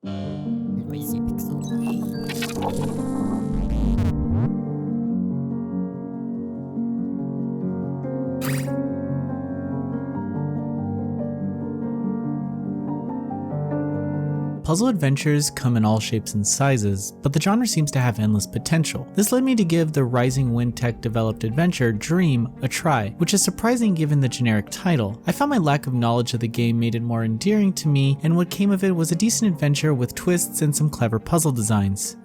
Noisy Pixel. Puzzle adventures come in all shapes and sizes, but the genre seems to have endless potential. This led me to give the Rising Wind Tech developed adventure Dream a try, which is surprising given the generic title. I found my lack of knowledge of the game made it more endearing to me, and what came of it was a decent adventure with twists and some clever puzzle designs.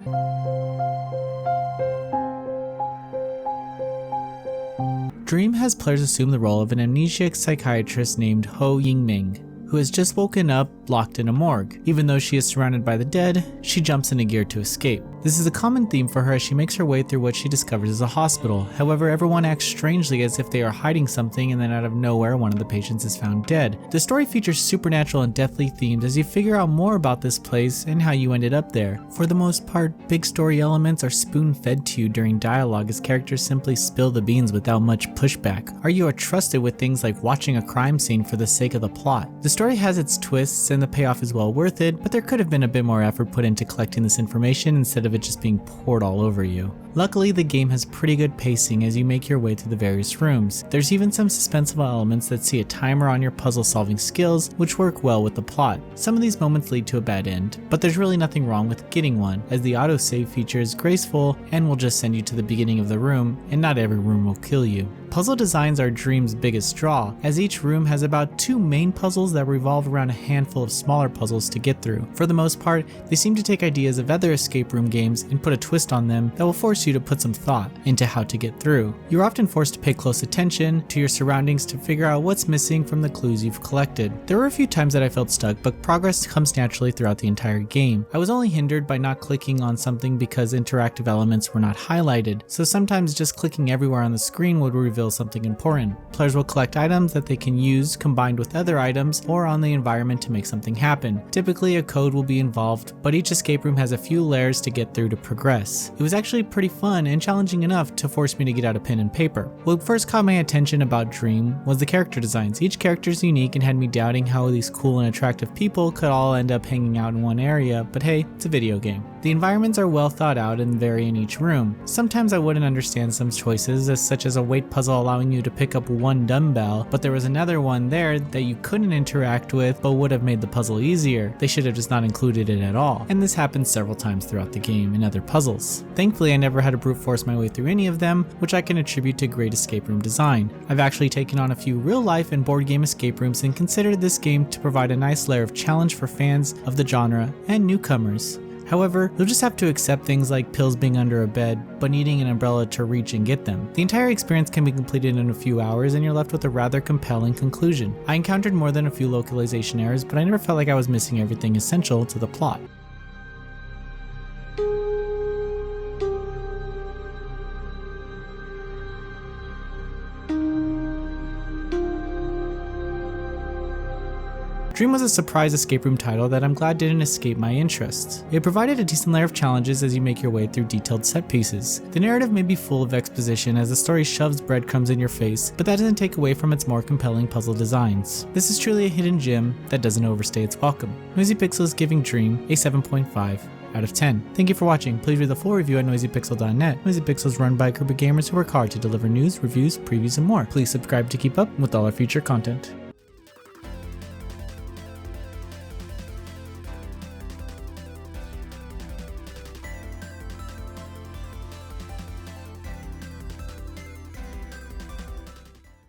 Dream has players assume the role of an amnesiac psychiatrist named Ho Ying-ming, who has just woken up locked in a morgue. Even though she is surrounded by the dead, she jumps into gear to escape. This is a common theme for her as she makes her way through what she discovers as a hospital. However, everyone acts strangely as if they are hiding something, and then out of nowhere one of the patients is found dead. The story features supernatural and deathly themes as you figure out more about this place and how you ended up there. For the most part, big story elements are spoon-fed to you during dialogue as characters simply spill the beans without much pushback, or you are trusted with things like watching a crime scene for the sake of the plot. The story has its twists and the payoff is well worth it, but there could have been a bit more effort put into collecting this information instead of it just being poured all over you. Luckily, the game has pretty good pacing as you make your way through the various rooms. There's even some suspenseful elements that see a timer on your puzzle solving skills, which work well with the plot. Some of these moments lead to a bad end, but there's really nothing wrong with getting one, as the autosave feature is graceful and will just send you to the beginning of the room, and not every room will kill you. Puzzle designs are Dream's biggest draw, as each room has about 2 main puzzles that revolve around a handful of smaller puzzles to get through. For the most part, they seem to take ideas of other escape room games and put a twist on them that will force you to put some thought into how to get through. You're often forced to pay close attention to your surroundings to figure out what's missing from the clues you've collected. There were a few times that I felt stuck, but progress comes naturally throughout the entire game. I was only hindered by not clicking on something because interactive elements were not highlighted, so sometimes just clicking everywhere on the screen would reveal something important. Players will collect items that they can use combined with other items or on the environment to make something happen. Typically a code will be involved, but each escape room has a few layers to get through to progress. It was actually pretty fun and challenging enough to force me to get out a pen and paper. What first caught my attention about Dream was the character designs. Each character is unique and had me doubting how these cool and attractive people could all end up hanging out in one area, but hey, it's a video game. The environments are well thought out and vary in each room. Sometimes I wouldn't understand some choices, such as a weight puzzle allowing you to pick up one dumbbell, but there was another one there that you couldn't interact with but would have made the puzzle easier. They should have just not included it at all. And this happens several times throughout the game in other puzzles. Thankfully, I never had to brute force my way through any of them, which I can attribute to great escape room design. I've actually taken on a few real life and board game escape rooms and considered this game to provide a nice layer of challenge for fans of the genre and newcomers. However, you'll just have to accept things like pills being under a bed, but needing an umbrella to reach and get them. The entire experience can be completed in a few hours and you're left with a rather compelling conclusion. I encountered more than a few localization errors, but I never felt like I was missing everything essential to the plot. Dream was a surprise escape room title that I'm glad didn't escape my interest. It provided a decent layer of challenges as you make your way through detailed set pieces. The narrative may be full of exposition as the story shoves breadcrumbs in your face, but that doesn't take away from its more compelling puzzle designs. This is truly a hidden gem that doesn't overstay its welcome. Noisy Pixel is giving Dream a 7.5 out of 10. Thank you for watching. Please read the full review at noisypixel.net. Noisy Pixel is run by a group of gamers who work hard to deliver news, reviews, previews, and more. Please subscribe to keep up with all our future content.